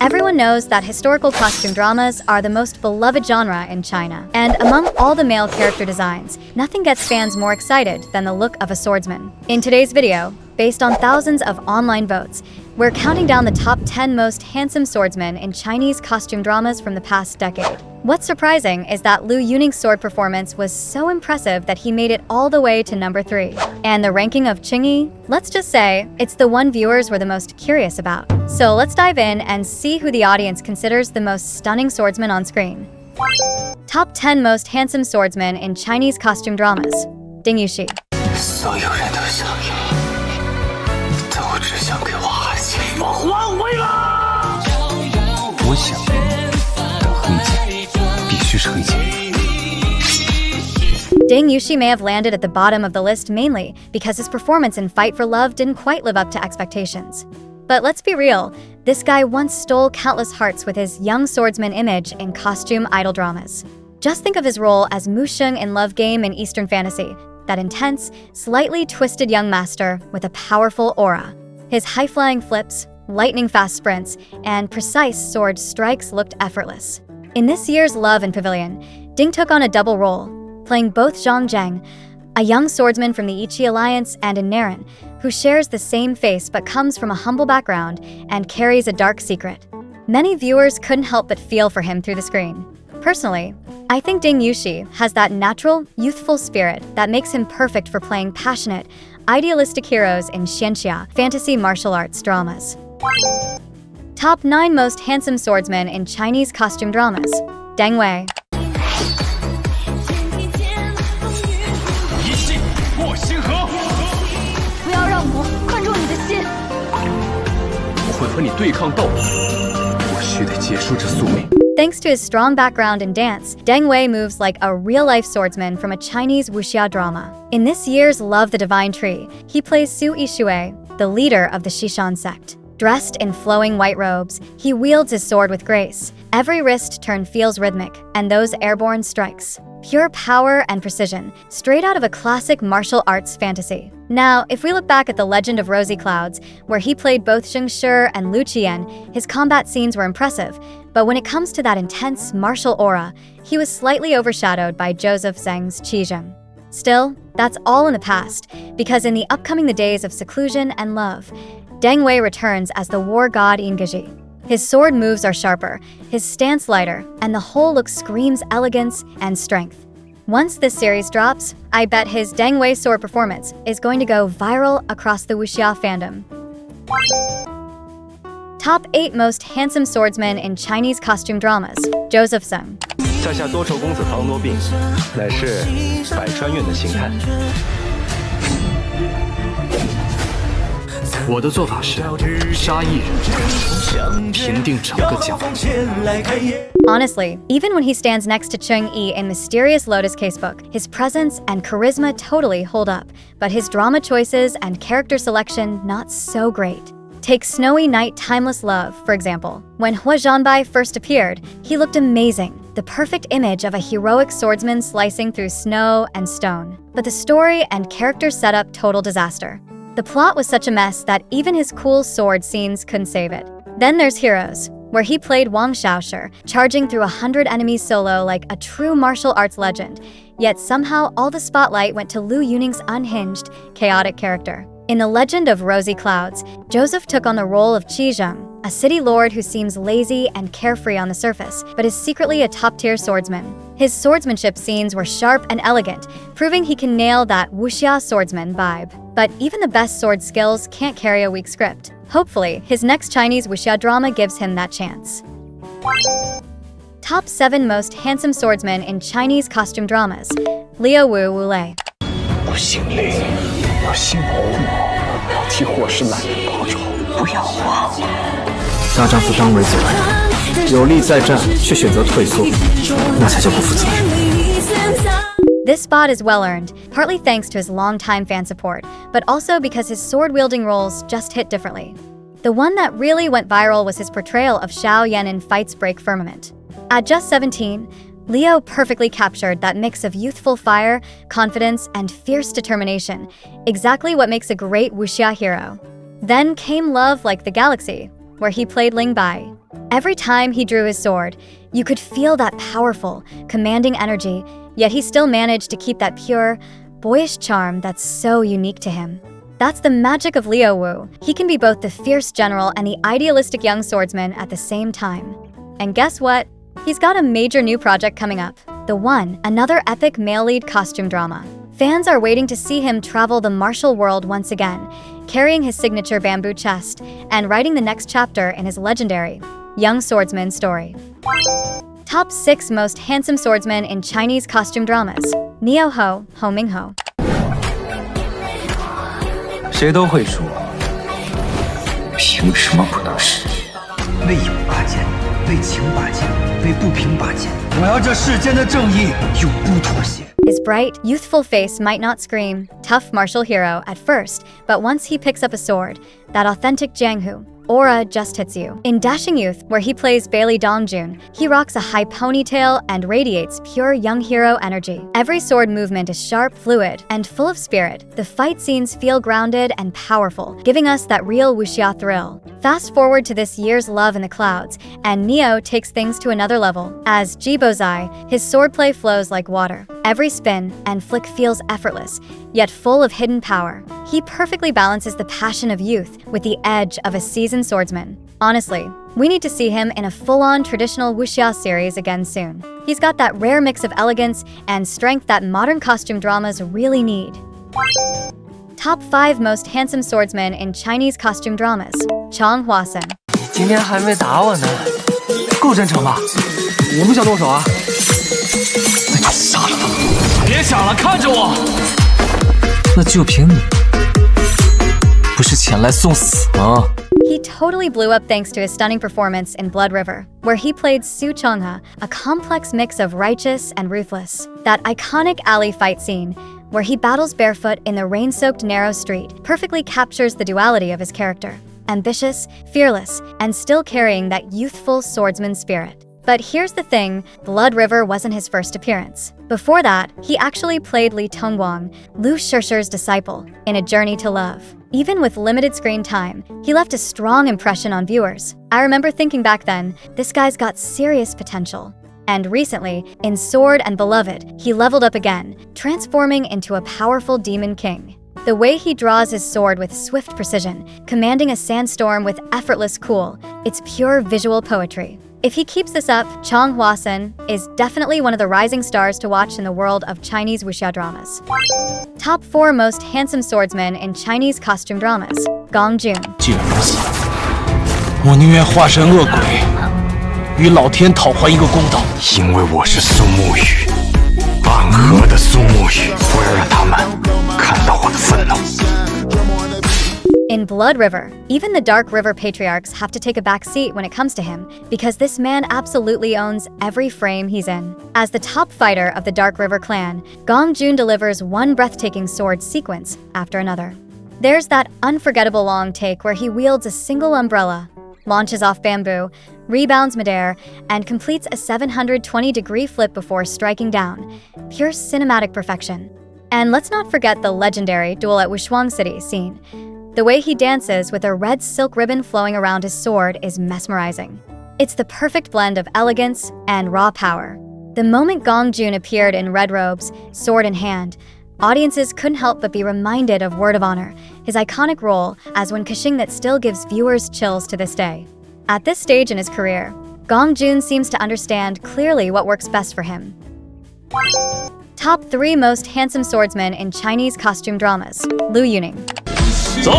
Everyone knows that historical costume dramas are the most beloved genre in China. And among all the male character designs, nothing gets fans more excited than the look of a swordsman. In today's video, based on thousands of online votes, we're counting down the top 10 most handsome swordsmen in Chinese costume dramas from the past decade. What's surprising is that Liu Yuning's sword performance was so impressive that he made it all the way to number 3. And the ranking of Cheng Yi? Let's just say, it's the one viewers were the most curious about. So let's dive in and see who the audience considers the most stunning swordsman on screen. Top 10 most handsome swordsmen in Chinese costume dramas. Deng Yuxi. 所有人都想要，但我只想给我孩子还回来。我想的黑姐必须是黑姐。 Deng Yuxi may have landed at the bottom of the list mainly because his performance in Fight for Love didn't quite live up to expectations. But let's be real, this guy once stole countless hearts with his young swordsman image in costume idol dramas. Just think of his role as Mu Sheng in Love Game in Eastern Fantasy, that intense, slightly twisted young master with a powerful aura. His high-flying flips, lightning-fast sprints, and precise sword strikes looked effortless. In this year's Love and Pavilion, Deng took on a double role, playing both Zhang, a young swordsman from the Yuxi Alliance, and in Naren, who shares the same face but comes from a humble background and carries a dark secret. Many viewers couldn't help but feel for him through the screen. Personally, I think Deng Yuxi has that natural, youthful spirit that makes him perfect for playing passionate, idealistic heroes in xianxia, fantasy martial arts dramas. Top 9 most handsome swordsmen in Chinese costume dramas. Deng Wei. 破星河，不要让我困住你的心。我会和你对抗到底，我须得结束这宿命。 Thanks to his strong background in dance, Deng Wei moves like a real-life swordsman from a Chinese wuxia drama. In this year's Love the Divine Tree, he plays Su Yishui, the leader of the Xishan sect. Dressed in flowing white robes, he wields his sword with grace. Every wrist turn feels rhythmic, and those airborne strikes. Pure power and precision, straight out of a classic martial arts fantasy. Now, if we look back at the Legend of Rosy Clouds, where he played both Zheng Shi and Lu Qian, his combat scenes were impressive, but when it comes to that intense martial aura, he was slightly overshadowed by Joseph Zeng's Qizheng. Still, that's all in the past, because in the upcoming days of seclusion and love, Deng Wei returns as the war god Ingezhi. His sword moves are sharper, his stance lighter, and the whole look screams elegance and strength. Once this series drops, I bet his Deng Wei sword performance is going to go viral across the wuxia fandom. Top 8 most handsome swordsmen in Chinese costume dramas. Joseph Zeng. 在下多愁公子唐多病，乃是百川院的形态。我的做法是杀一人，平定整个江湖。 Honestly, even when he stands next to Cheng Yi in Mysterious Lotus Casebook, his presence and charisma totally hold up, but his drama choices and character selection not so great. Take Snowy Night Timeless Love, for example. When Hua Zhanbai first appeared, he looked amazing, the perfect image of a heroic swordsman slicing through snow and stone. But the story and character setup total disaster. The plot was such a mess that even his cool sword scenes couldn't save it. Then there's Heroes, where he played Wang Xiaoshi, charging through 100 enemies solo like a true martial arts legend. Yet somehow all the spotlight went to Liu Yuning's unhinged, chaotic character. In The Legend of Rosy Clouds, Joseph took on the role of Qizheng, a city lord who seems lazy and carefree on the surface, but is secretly a top-tier swordsman. His swordsmanship scenes were sharp and elegant, proving he can nail that wuxia swordsman vibe. But even the best sword skills can't carry a weak script. Hopefully, his next Chinese wuxia drama gives him that chance. Top 7 most handsome swordsmen in Chinese costume dramas. Liu Wulei. 我姓林，我姓洪，要替霍氏男人报仇，不要忘了。大丈夫当为责任，有力再战却选择退缩，那才叫不负责任。 This spot is well-earned, partly thanks to his long-time fan support, but also because his sword-wielding roles just hit differently. The one that really went viral was his portrayal of Xiao Zhan in Fight's Break Firmament. At just 17, Leo perfectly captured that mix of youthful fire, confidence, and fierce determination, exactly what makes a great wuxia hero. Then came Love Like the Galaxy, where he played Ling Bai, Every time he drew his sword, you could feel that powerful, commanding energy, yet he still managed to keep that pure, boyish charm that's so unique to him. That's the magic of Liu Wu. He can be both the fierce general and the idealistic young swordsman at the same time. And guess what? He's got a major new project coming up. The One, another epic male lead costume drama. Fans are waiting to see him travel the martial world once again, carrying his signature bamboo chest and writing the next chapter in his legendary young swordsman story. Top 6 most handsome swordsmen in Chinese costume dramas. Neo Ho, Ho Ming Ho. 谁都会输，凭什么不能是？为友拔剑，为情拔剑，为不平拔剑。我要这世间的正义永不妥协。 His bright, youthful face might not scream tough martial hero at first, but once he picks up a sword, that authentic Jianghu aura just hits you. In Dashing Youth, where he plays Bailey Gong Jun, he rocks a high ponytail and radiates pure young hero energy. Every sword movement is sharp, fluid, and full of spirit. The fight scenes feel grounded and powerful, giving us that real wuxia thrill. Fast forward to this year's Love in the Clouds, and Neo takes things to another level. As Jibozai, his swordplay flows like water. Every spin and flick feels effortless, yet full of hidden power. He perfectly balances the passion of youth with the edge of a seasoned swordsman. Honestly, we need to see him in a full-on traditional wuxia series again soon. He's got that rare mix of elegance and strength that modern costume dramas really need. Top 5 most handsome swordsmen in Chinese costume dramas. Chang Huasen. 今天还没打我呢，够真诚吧？我不想动手啊。那就杀了他！别想了，看着我。那就凭你，不是前来送死吗？ He totally blew up thanks to his stunning performance in Blood River, where he played Su Chongha, a complex mix of righteous and ruthless. That iconic alley fight scene, where he battles barefoot in the rain-soaked narrow street, perfectly captures the duality of his character. Ambitious, fearless, and still carrying that youthful swordsman spirit. But here's the thing, Blood River wasn't his first appearance. Before that, he actually played Li Tongguang, Lu Shishir's disciple, in A Journey to Love. Even with limited screen time, he left a strong impression on viewers. I remember thinking back then, this guy's got serious potential. And recently, in Sword and Beloved, he leveled up again, transforming into a powerful demon king. The way he draws his sword with swift precision, commanding a sandstorm with effortless cool, it's pure visual poetry. If he keeps this up, Chang Huasen is definitely one of the rising stars to watch in the world of Chinese wuxia dramas. Top 4 most handsome swordsmen in Chinese costume dramas. Gong Jun. 既然如此，我宁愿化身恶鬼，与老天讨还一个公道。因为我是苏沐雨，暗河的苏沐雨，我要让他们看到我的愤怒。 In Blood River, even the Dark River patriarchs have to take a back seat when it comes to him, because this man absolutely owns every frame he's in. As the top fighter of the Dark River clan, Gong Jun delivers one breathtaking sword sequence after another. There's that unforgettable long take where he wields a single umbrella, launches off bamboo, rebounds midair, and completes a 720-degree flip before striking down. Pure cinematic perfection. And let's not forget the legendary Duel at Wushuang City scene. The way he dances with a red silk ribbon flowing around his sword is mesmerizing. It's the perfect blend of elegance and raw power. The moment Gong Jun appeared in red robes, sword in hand, audiences couldn't help but be reminded of Word of Honor, his iconic role as one Kashing that still gives viewers chills to this day. At this stage in his career, Gong Jun seems to understand clearly what works best for him. Top 3 most handsome swordsmen in Chinese costume dramas. Liu Yuning. 走，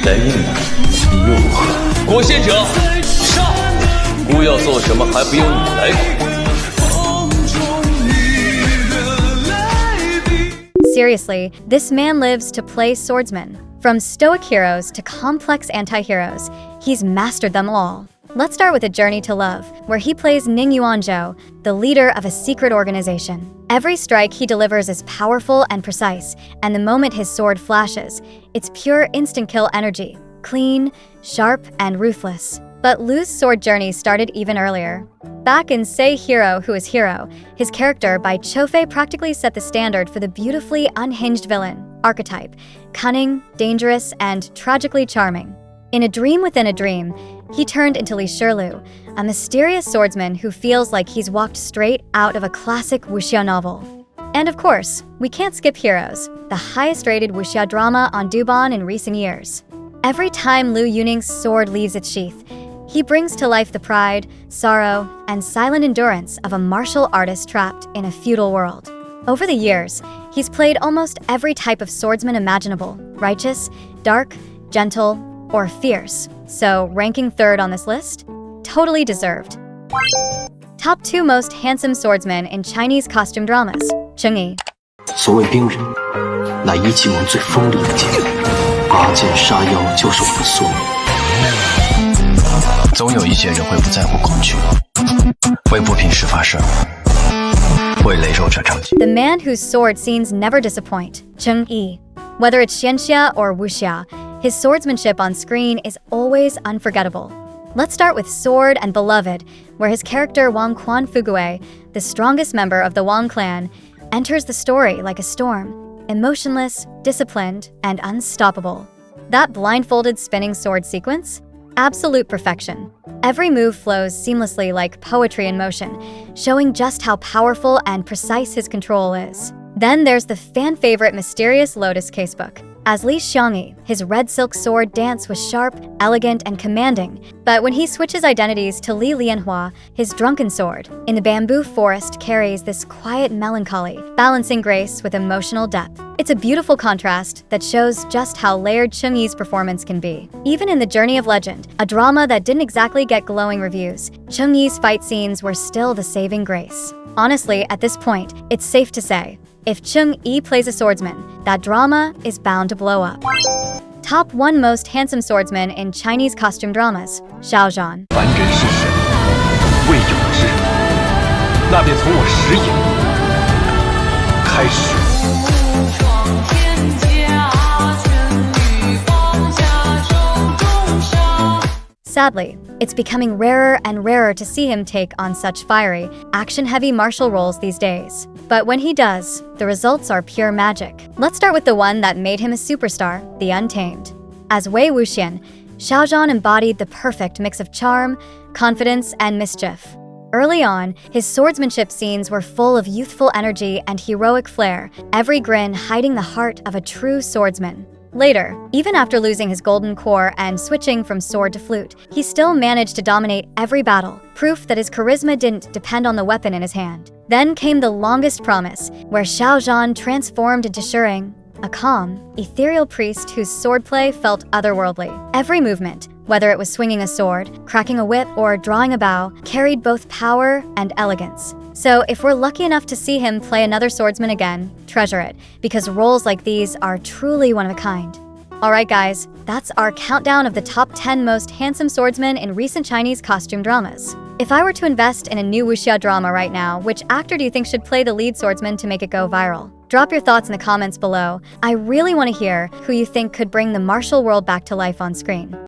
来硬的，你用我。裹挟者，上！姑要做什么还不用你来管。 Seriously, this man lives to play swordsmen. From stoic heroes to complex anti-heroes, he's mastered them all. Let's start with A Journey to Love, where he plays Ning Yuanzhou, the leader of a secret organization. Every strike he delivers is powerful and precise, and the moment his sword flashes, it's pure instant-kill energy, clean, sharp, and ruthless. But Liu's sword journey started even earlier. Back in Say Hero Who is Hero, his character Bai Choufei practically set the standard for the beautifully unhinged villain archetype, cunning, dangerous, and tragically charming. In A Dream Within a Dream, he turned into Li Shiliu, a mysterious swordsman who feels like he's walked straight out of a classic wuxia novel. And of course, we can't skip Heroes, the highest-rated wuxia drama on Douban in recent years. Every time Liu Yuning's sword leaves its sheath, he brings to life the pride, sorrow, and silent endurance of a martial artist trapped in a feudal world. Over the years, he's played almost every type of swordsman imaginable: righteous, dark, gentle, or fierce. So, ranking third on this list? Totally deserved. Top 2 most handsome swordsmen in Chinese costume dramas. Cheng Yi. 所谓兵人，乃一骑盟最锋利的剑，拔剑杀妖就是我的宿命。总有一些人会不在乎恐惧，为不平事发声，为雷肉者张机。 The man whose sword scenes never disappoint, Cheng Yi. Whether it's xianxia or wuxia, his swordsmanship on screen is always unforgettable. Let's start with Sword and Beloved, where his character Wang Quan Fugue, the strongest member of the Wang clan, enters the story like a storm, emotionless, disciplined, and unstoppable. That blindfolded spinning sword sequence? Absolute perfection. Every move flows seamlessly like poetry in motion, showing just how powerful and precise his control is. Then there's the fan-favorite Mysterious Lotus casebook. As Li Xiangyi, his red silk sword dance was sharp, elegant, and commanding, but when he switches identities to Li Lianhua, his drunken sword, in the bamboo forest carries this quiet melancholy, balancing grace with emotional depth. It's a beautiful contrast that shows just how layered Cheng Yi's performance can be. Even in The Journey of Legend, a drama that didn't exactly get glowing reviews, Cheng Yi's fight scenes were still the saving grace. Honestly, at this point, it's safe to say, if Cheng Yi plays a swordsman, that drama is bound to blow up. Top 1 most handsome swordsman in Chinese costume dramas, Xiao Zhan. 凡人是神，未有之，那便从我石眼开始。 Sadly, it's becoming rarer and rarer to see him take on such fiery, action-heavy martial roles these days. But when he does, the results are pure magic. Let's start with the one that made him a superstar, The Untamed. As Wei Wuxian, Xiao Zhan embodied the perfect mix of charm, confidence, and mischief. Early on, his swordsmanship scenes were full of youthful energy and heroic flair, every grin hiding the heart of a true swordsman. Later, even after losing his golden core and switching from sword to flute, he still managed to dominate every battle, proof that his charisma didn't depend on the weapon in his hand. Then came the longest promise, where Xiao Zhan transformed into Shireng, a calm, ethereal priest whose swordplay felt otherworldly. Every movement, whether it was swinging a sword, cracking a whip, or drawing a bow, carried both power and elegance. So if we're lucky enough to see him play another swordsman again, treasure it, because roles like these are truly one of a kind. Alright guys, that's our countdown of the top 10 most handsome swordsmen in recent Chinese costume dramas. If I were to invest in a new wuxia drama right now, which actor do you think should play the lead swordsman to make it go viral? Drop your thoughts in the comments below. I really want to hear who you think could bring the martial world back to life on screen.